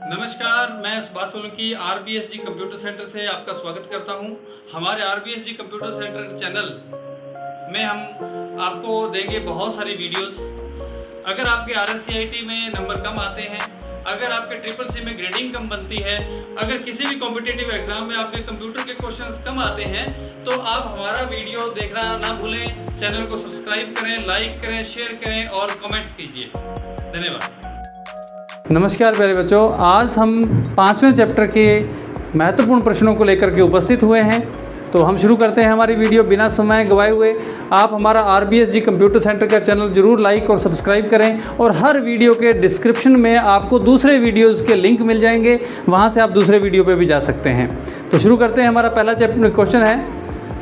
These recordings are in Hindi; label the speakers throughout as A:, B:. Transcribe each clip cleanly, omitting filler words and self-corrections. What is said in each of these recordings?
A: नमस्कार, मैं Subhash Solanki RBSG computer centre से आपका स्वागत करता हूं। हमारे RBSG कंप्यूटर सेंटर चैनल में हम आपको देंगे बहुत सारी वीडियोस। अगर आपके RSCIT में नंबर कम आते हैं, अगर आपके SSC में ग्रेडिंग कम बनती है, अगर किसी भी कॉम्पिटिटिव एग्जाम में आपके कंप्यूटर के क्वेश्चंस कम आते हैं, तो आप हमारा वीडियो देखना ना भूलें। चैनल को सब्सक्राइब करें, लाइक करें, शेयर करें और कमेंट्स कीजिए। धन्यवाद।
B: नमस्कार प्यारे बच्चों, आज हम 5वें चैप्टर के महत्वपूर्ण प्रश्नों को लेकर के उपस्थित हुए हैं। तो हम शुरू करते हैं हमारी वीडियो बिना समय गवाए हुए। आप हमारा RBSG कंप्यूटर सेंटर का चैनल जरूर लाइक और सब्सक्राइब करें और हर वीडियो के डिस्क्रिप्शन में आपको दूसरे वीडियोज़ के लिंक मिल जाएंगे, वहाँ से आप दूसरे वीडियो पे भी जा सकते हैं। तो शुरू करते हैं। हमारा पहला क्वेश्चन है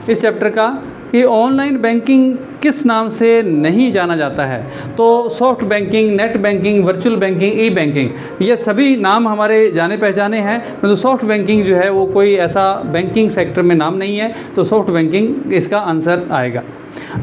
B: इस चैप्टर का कि ऑनलाइन बैंकिंग किस नाम से नहीं जाना जाता है। तो soft banking, net banking, virtual banking, e banking, ये सभी नाम हमारे जाने पहचाने हैं। तो सॉफ्ट बैंकिंग जो है वो कोई ऐसा बैंकिंग सेक्टर में नाम नहीं है, तो सॉफ्ट बैंकिंग इसका आंसर आएगा।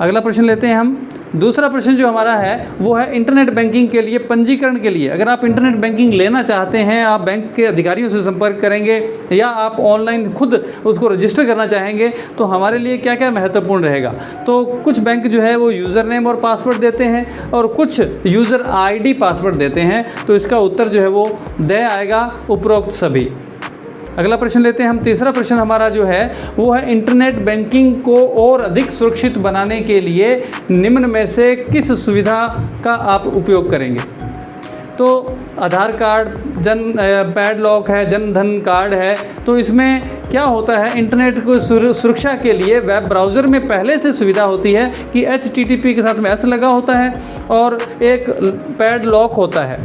B: अगला प्रश्न लेते हैं हम। दूसरा प्रश्न जो हमारा है वो है इंटरनेट बैंकिंग के लिए पंजीकरण के लिए। अगर आप इंटरनेट बैंकिंग लेना चाहते हैं, आप बैंक के अधिकारियों से संपर्क करेंगे या आप ऑनलाइन खुद उसको रजिस्टर करना चाहेंगे, तो हमारे लिए क्या क्या महत्वपूर्ण रहेगा। तो कुछ बैंक जो है वो यूज़र नेम और पासवर्ड देते हैं और कुछ यूज़र ID पासवर्ड देते हैं। तो इसका उत्तर जो है वो द आएगा, उपरोक्त सभी। अगला प्रश्न लेते हैं हम। तीसरा प्रश्न हमारा जो है वो है इंटरनेट बैंकिंग को और अधिक सुरक्षित बनाने के लिए निम्न में से किस सुविधा का आप उपयोग करेंगे। तो आधार कार्ड, पैडलॉक है, जन धन कार्ड है। तो इसमें क्या होता है, इंटरनेट को सुरक्षा के लिए वेब ब्राउज़र में पहले से सुविधा होती है कि HTTP के साथ में S लगा होता है और एक पैडलॉक होता है।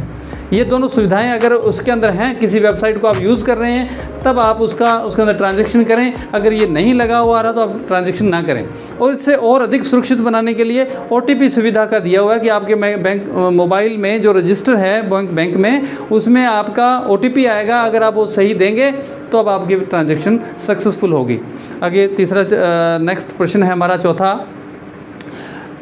B: ये दोनों सुविधाएं अगर उसके अंदर हैं, किसी वेबसाइट को आप यूज़ कर रहे हैं, तब आप उसके अंदर ट्रांजैक्शन करें। अगर ये नहीं लगा हुआ आ रहा तो आप ट्रांजैक्शन ना करें। और इससे और अधिक सुरक्षित बनाने के लिए OTP सुविधा का दिया हुआ है कि आपके बैंक मोबाइल में जो रजिस्टर है बैंक में, उसमें आपका OTP आएगा। अगर आप वो सही देंगे तो अब आपकी ट्रांजैक्शन सक्सेसफुल होगी। आगे नेक्स्ट प्रश्न है हमारा चौथा।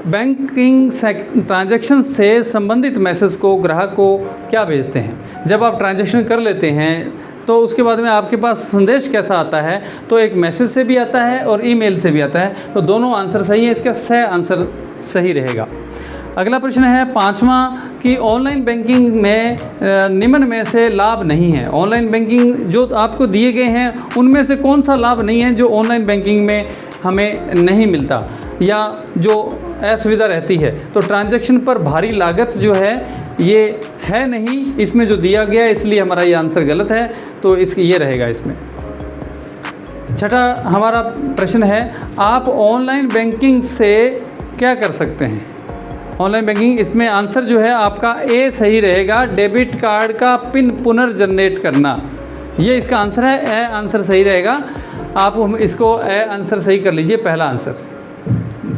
B: बैंकिंग ट्रांजैक्शन से संबंधित मैसेज को ग्राहक को क्या भेजते हैं। जब आप ट्रांजैक्शन कर लेते हैं तो उसके बाद में आपके पास संदेश कैसा आता है। तो एक मैसेज से भी आता है और ईमेल से भी आता है। तो दोनों आंसर सही है, इसका स आंसर सही रहेगा। अगला प्रश्न है पांचवा कि ऑनलाइन बैंकिंग में निम्न में से लाभ नहीं है। ऑनलाइन बैंकिंग जो आपको दिए गए हैं उनमें से कौन सा लाभ नहीं है जो ऑनलाइन बैंकिंग में हमें नहीं मिलता या जो असुविधा रहती है। तो ट्रांजैक्शन पर भारी लागत जो है ये है नहीं इसमें जो दिया गया है, इसलिए हमारा ये आंसर गलत है। तो ये रहेगा इसमें। छठा हमारा प्रश्न है आप ऑनलाइन बैंकिंग से क्या कर सकते हैं। ऑनलाइन बैंकिंग, इसमें आंसर जो है आपका A सही रहेगा, डेबिट कार्ड का पिन पुनर्जनरेट करना, ये इसका आंसर है। A आंसर सही रहेगा। आप इसको A आंसर सही कर लीजिए, पहला आंसर।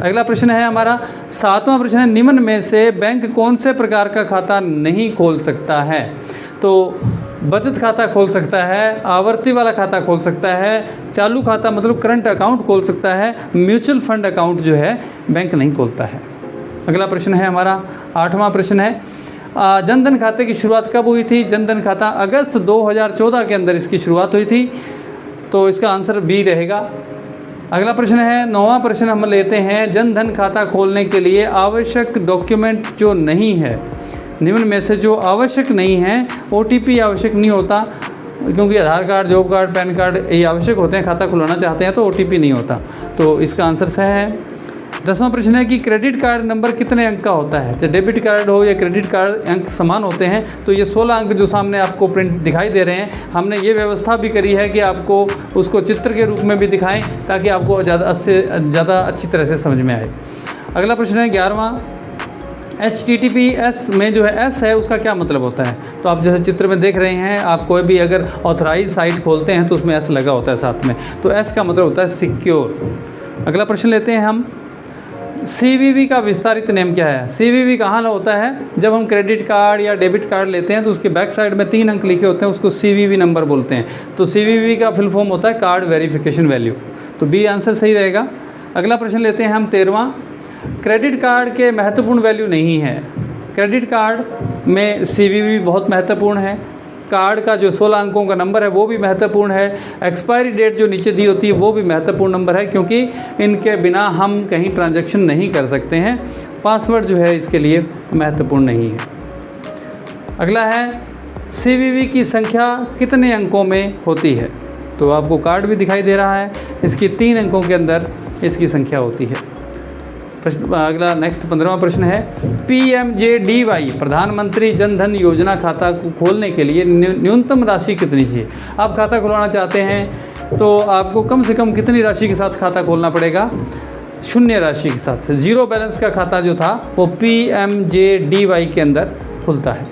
B: अगला प्रश्न है हमारा सातवां प्रश्न है निम्न में से बैंक कौन से प्रकार का खाता नहीं खोल सकता है। तो बचत खाता खोल सकता है, आवर्ती वाला खाता खोल सकता है, चालू खाता मतलब करंट अकाउंट खोल सकता है, म्यूचुअल फंड अकाउंट जो है बैंक नहीं खोलता है। अगला प्रश्न है हमारा आठवां प्रश्न है जनधन खाते की शुरुआत कब हुई थी। जनधन खाता अगस्त 2014 के अंदर इसकी शुरुआत हुई थी। तो इसका आंसर B रहेगा। अगला प्रश्न है नौवां प्रश्न हम लेते हैं जन धन खाता खोलने के लिए आवश्यक डॉक्यूमेंट जो नहीं है। निम्न में से जो आवश्यक नहीं है, OTP आवश्यक नहीं होता क्योंकि Aadhaar card, job card, pan card ये आवश्यक होते हैं। खाता खुलाना चाहते हैं तो OTP नहीं होता। तो इसका आंसर सही है। 10वां प्रश्न है कि क्रेडिट कार्ड नंबर कितने अंक का होता है। चाहे डेबिट कार्ड हो या क्रेडिट कार्ड, अंक समान होते हैं। तो ये 16 अंक जो सामने आपको प्रिंट दिखाई दे रहे हैं, हमने ये व्यवस्था भी करी है कि आपको उसको चित्र के रूप में भी दिखाएं ताकि आपको ज़्यादा अच्छी तरह से समझ में आए। अगला प्रश्न है 11वां HTTPS में जो है S है उसका क्या मतलब होता है। तो आप जैसे चित्र में देख रहे हैं, आप कोई भी अगर ऑथराइज साइट खोलते हैं तो उसमें S लगा होता है साथ में। तो S का मतलब होता है सिक्योर। अगला प्रश्न लेते हैं हम CVV का विस्तारित नेम क्या है। CVV कहाँ होता है, जब हम क्रेडिट कार्ड या डेबिट कार्ड लेते हैं तो उसके बैक साइड में 3 अंक लिखे होते हैं, उसको CVV नंबर बोलते हैं। तो CVV का फुल फॉर्म होता है कार्ड वेरिफिकेशन वैल्यू। तो B आंसर सही रहेगा। अगला प्रश्न लेते हैं हम 13वां। क्रेडिट कार्ड के महत्वपूर्ण वैल्यू नहीं है। क्रेडिट कार्ड में CVV बहुत महत्वपूर्ण है। कार्ड का जो 16 अंकों का नंबर है वो भी महत्वपूर्ण है। एक्सपायरी डेट जो नीचे दी होती है वो भी महत्वपूर्ण नंबर है, क्योंकि इनके बिना हम कहीं ट्रांजैक्शन नहीं कर सकते हैं। पासवर्ड जो है इसके लिए महत्वपूर्ण नहीं है। अगला है CVV की संख्या कितने अंकों में होती है। तो आपको कार्ड भी दिखाई दे रहा है, इसकी 3 अंकों के अंदर इसकी संख्या होती है। प्रश्न अगला नेक्स्ट 15वां प्रश्न है PMJDY प्रधानमंत्री जन धन योजना खाता को खोलने के लिए न्यूनतम राशि कितनी चाहिए। आप खाता खुलवाना चाहते हैं तो आपको कम से कम कितनी राशि के साथ खाता खोलना पड़ेगा। 0 राशि के साथ। 0 बैलेंस का खाता जो था वो PMJDY के अंदर खुलता है।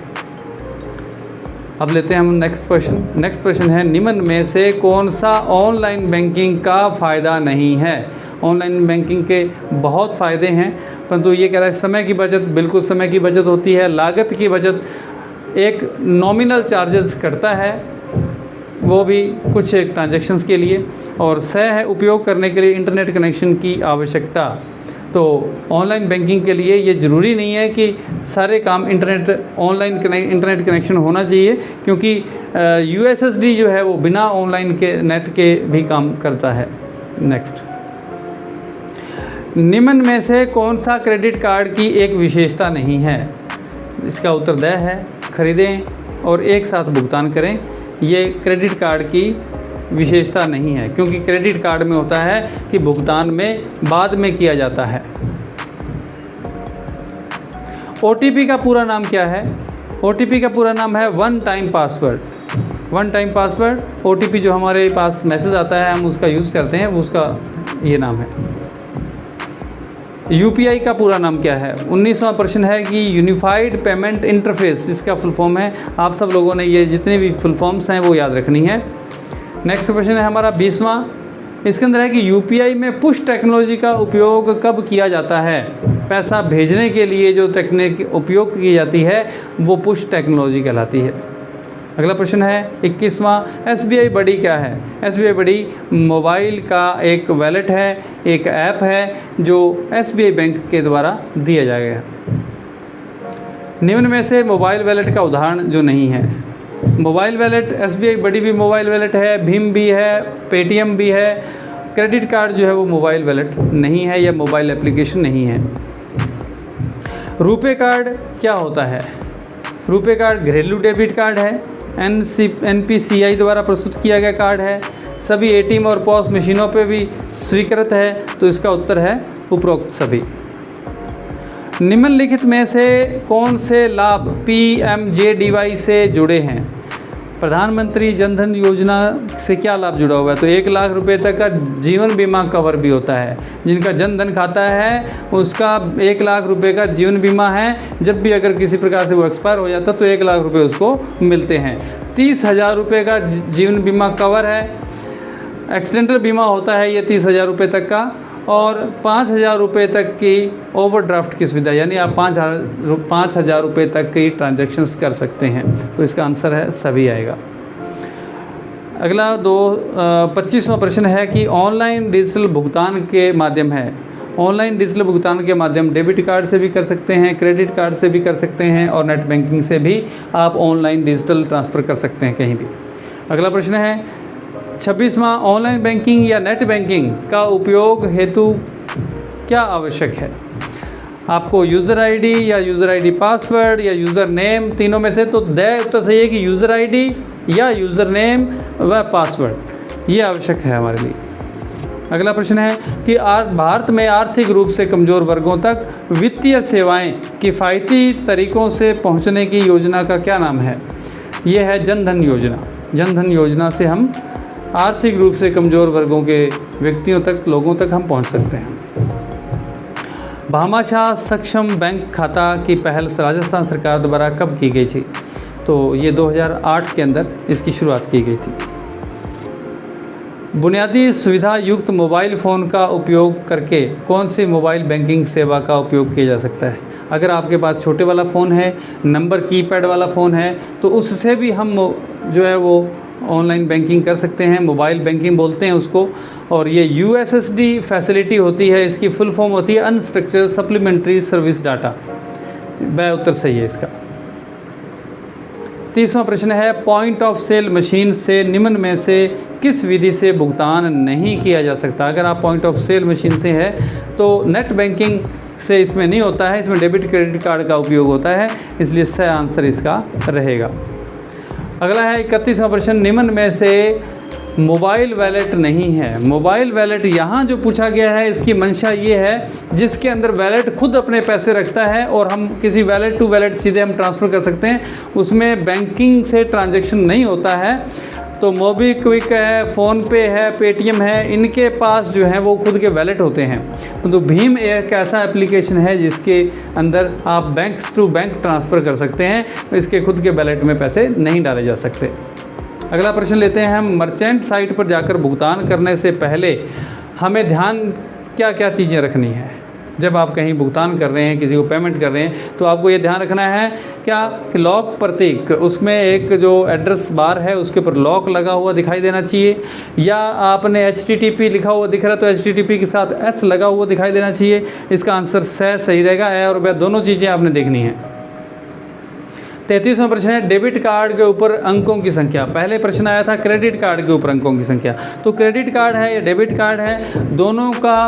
B: अब लेते हैं हम नेक्स्ट प्रश्न। नेक्स्ट प्रश्न है निम्न में से कौन सा ऑनलाइन बैंकिंग का फ़ायदा नहीं है। ऑनलाइन बैंकिंग के बहुत फ़ायदे हैं, परंतु ये कह रहा है समय की बचत, बिल्कुल समय की बचत होती है। लागत की बचत, एक नॉमिनल चार्जेस कटता है वो भी कुछ ट्रांजैक्शंस के लिए, और है उपयोग करने के लिए इंटरनेट कनेक्शन की आवश्यकता। तो ऑनलाइन बैंकिंग के लिए ये ज़रूरी नहीं है कि सारे काम इंटरनेट कनेक्शन होना चाहिए, क्योंकि USSD जो है वो बिना ऑनलाइन के नेट के भी काम करता है। नेक्स्ट, निम्न में से कौन सा क्रेडिट कार्ड की एक विशेषता नहीं है। इसका उत्तर द है खरीदें और एक साथ भुगतान करें। ये क्रेडिट कार्ड की विशेषता नहीं है, क्योंकि क्रेडिट कार्ड में होता है कि भुगतान में बाद में किया जाता है। OTP का पूरा नाम क्या है। OTP का पूरा नाम है one time password. One time password OTP जो हमारे पास मैसेज आता है हम उसका यूज़ करते हैं, वो उसका ये नाम है। UPI का पूरा नाम क्या है। 19वां प्रश्न है कि यूनिफाइड पेमेंट इंटरफेस जिसका फुल फॉर्म है। आप सब लोगों ने ये जितने भी फुल फॉर्म्स हैं वो याद रखनी है। नेक्स्ट क्वेश्चन है हमारा 20वां। इसके अंदर है कि UPI में पुश टेक्नोलॉजी का उपयोग कब किया जाता है। पैसा भेजने के लिए जो तकनीक उपयोग की जाती है वो पुश टेक्नोलॉजी कहलाती है। अगला प्रश्न है 21वां। SBI बडी क्या है। SBI बडी मोबाइल का एक वैलेट है, एक ऐप है जो SBI बैंक के द्वारा दिया जाएगा। निम्न में से मोबाइल वैलेट का उदाहरण जो नहीं है। मोबाइल वैलेट SBI बडी भी मोबाइल वैलेट है, भीम भी है, पेटीएम भी है। क्रेडिट कार्ड जो है वो मोबाइल वैलेट नहीं है या मोबाइल एप्लीकेशन नहीं है। रुपे कार्ड क्या होता है। रुपे कार्ड घरेलू डेबिट कार्ड है, NPCI द्वारा प्रस्तुत किया गया कार्ड है, सभी ATM और POS मशीनों पे भी स्वीकृत है। तो इसका उत्तर है उपरोक्त सभी। निम्नलिखित में से कौन से लाभ PMJDY से जुड़े हैं। प्रधानमंत्री जन धन योजना से क्या लाभ जुड़ा हुआ है। तो 1 लाख रुपए तक का जीवन बीमा कवर भी होता है। जिनका जन धन खाता है उसका 1 लाख रुपए का जीवन बीमा है। जब भी अगर किसी प्रकार से वो एक्सपायर हो जाता है तो 1 लाख रुपए उसको मिलते हैं। 30,000 रुपये का जीवन बीमा कवर है। एक्सीडेंटल बीमा होता है ये 30,000 रुपये तक का, और 5,000 रुपये तक की ओवरड्राफ्ट की सुविधा, यानी आप 5,000 रुपये तक की ट्रांजैक्शंस कर सकते हैं। तो इसका आंसर है सभी आएगा। अगला 25वां प्रश्न है कि ऑनलाइन डिजिटल भुगतान के माध्यम है। ऑनलाइन डिजिटल भुगतान के माध्यम डेबिट कार्ड से भी कर सकते हैं, क्रेडिट कार्ड से भी कर सकते हैं, और नेट बैंकिंग से भी आप ऑनलाइन डिजिटल ट्रांसफ़र कर सकते हैं कहीं भी। अगला प्रश्न है 26वां। ऑनलाइन बैंकिंग या नेट बैंकिंग का उपयोग हेतु क्या आवश्यक है। आपको यूज़र ID या यूज़र ID पासवर्ड या यूज़र नेम, तीनों में से तो उत्तर सही है कि यूज़र ID या यूज़र नेम व पासवर्ड ये आवश्यक है हमारे लिए। अगला प्रश्न है कि भारत में आर्थिक रूप से कमज़ोर वर्गों तक वित्तीय सेवाएं किफ़ायती तरीक़ों से पहुंचने की योजना का क्या नाम है। ये है जन धन योजना। जन धन योजना से हम आर्थिक रूप से कमज़ोर वर्गों के व्यक्तियों तक, लोगों तक हम पहुंच सकते हैं। भामाशाह सक्षम बैंक खाता की पहल राजस्थान सरकार द्वारा कब की गई थी। तो ये 2008 के अंदर इसकी शुरुआत की गई थी। बुनियादी सुविधा युक्त मोबाइल फ़ोन का उपयोग करके कौन सी मोबाइल बैंकिंग सेवा का उपयोग किया जा सकता है। अगर आपके पास छोटे वाला फ़ोन है, नंबर कीपैड वाला फ़ोन है, तो उससे भी हम जो है वो ऑनलाइन बैंकिंग कर सकते हैं। मोबाइल बैंकिंग बोलते हैं उसको। और ये USSD फैसिलिटी होती है, इसकी फुल फॉर्म होती है अनस्ट्रक्चर्ड सप्लीमेंट्री सर्विस डाटा। वह उत्तर सही है इसका। 30वां प्रश्न है, पॉइंट ऑफ सेल मशीन से निम्न में से किस विधि से भुगतान नहीं किया जा सकता? अगर आप पॉइंट ऑफ सेल मशीन से है तो नेट बैंकिंग से इसमें नहीं होता है, इसमें डेबिट क्रेडिट कार्ड का उपयोग होता है, इसलिए सही आंसर इसका रहेगा। अगला है 31वां प्रश्न, निम्न में से मोबाइल वैलेट नहीं है। मोबाइल वैलेट यहाँ जो पूछा गया है इसकी मंशा ये है जिसके अंदर वैलेट खुद अपने पैसे रखता है और हम किसी वैलेट टू वैलेट सीधे हम ट्रांसफ़र कर सकते हैं, उसमें बैंकिंग से ट्रांजैक्शन नहीं होता है। तो मोबीक्विक है, फ़ोनपे है, पेटीएम है, इनके पास जो है वो खुद के वैलेट होते हैं। तो भीम एक ऐसा एप्लीकेशन है जिसके अंदर आप बैंक टू बैंक ट्रांसफ़र कर सकते हैं, इसके खुद के वैलेट में पैसे नहीं डाले जा सकते। अगला प्रश्न लेते हैं हम, मर्चेंट साइट पर जाकर भुगतान करने से पहले हमें ध्यान क्या क्या चीज़ें रखनी है? जब आप कहीं भुगतान कर रहे हैं, किसी को पेमेंट कर रहे हैं, तो आपको ये ध्यान रखना है क्या कि लॉक प्रतीक, उसमें एक जो एड्रेस बार है उसके ऊपर लॉक लगा हुआ दिखाई देना चाहिए, या आपने HTTP लिखा हुआ दिख रहा है तो HTTP के साथ S लगा हुआ दिखाई देना चाहिए। इसका आंसर सही रहेगा। ए और ब दोनों चीज़ें आपने देखनी है। 33वां प्रश्न है, डेबिट कार्ड के ऊपर अंकों की संख्या। पहले प्रश्न आया था क्रेडिट कार्ड के ऊपर अंकों की संख्या, तो क्रेडिट कार्ड है या डेबिट कार्ड है, दोनों का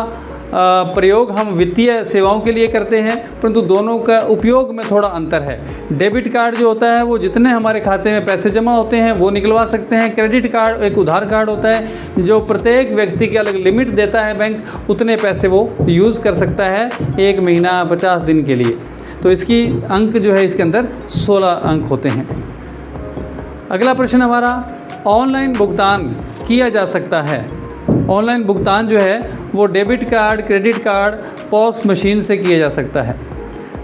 B: प्रयोग हम वित्तीय सेवाओं के लिए करते हैं, परंतु दोनों का उपयोग में थोड़ा अंतर है। डेबिट कार्ड जो होता है वो जितने हमारे खाते में पैसे जमा होते हैं वो निकलवा सकते हैं। क्रेडिट कार्ड एक उधार कार्ड होता है जो प्रत्येक व्यक्ति के अलग लिमिट देता है बैंक, उतने पैसे वो यूज़ कर सकता है 1 महीना 50 दिन के लिए। तो इसकी अंक जो है इसके अंदर 16 अंक होते हैं। अगला प्रश्न हमारा, ऑनलाइन भुगतान किया जा सकता है। ऑनलाइन भुगतान जो है वो debit card, credit card, POS machine से किया जा सकता है।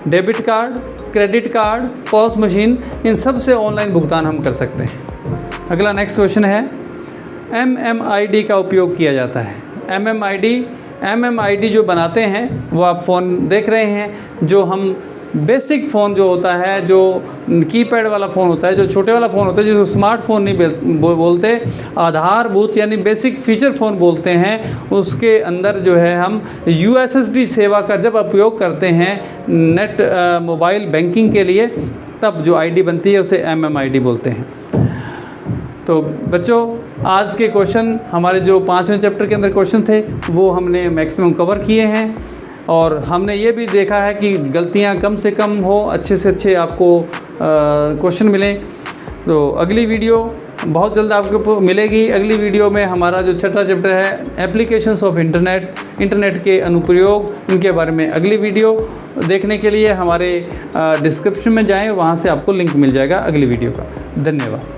B: Debit card, credit card, POS machine, इन सब से ऑनलाइन भुगतान हम कर सकते हैं। अगला नेक्स्ट क्वेश्चन है, MMID का उपयोग किया जाता है। MMID जो बनाते हैं वो आप फ़ोन देख रहे हैं, जो हम बेसिक फ़ोन जो होता है, जो कीपैड वाला फ़ोन होता है, जो छोटे वाला फ़ोन होता है, जिसको स्मार्टफोन नहीं बोलते, आधारभूत यानी बेसिक फ़ीचर फ़ोन बोलते हैं, उसके अंदर जो है हम USSD सेवा का जब उपयोग करते हैं नेट मोबाइल बैंकिंग के लिए, तब जो ID बनती है उसे MMID बोलते हैं। तो बच्चों, आज के क्वेश्चन हमारे जो 5वें चैप्टर के अंदर क्वेश्चन थे वो हमने मैक्सिमम कवर किए हैं, और हमने ये भी देखा है कि गलतियां कम से कम हो, अच्छे से अच्छे आपको क्वेश्चन मिलें। तो अगली वीडियो बहुत जल्द आपको मिलेगी। अगली वीडियो में हमारा जो 6वां चैप्टर है एप्लीकेशंस ऑफ इंटरनेट के अनुप्रयोग, इनके बारे में अगली वीडियो देखने के लिए हमारे डिस्क्रिप्शन में जाएं, वहाँ से आपको लिंक मिल जाएगा अगली वीडियो का। धन्यवाद।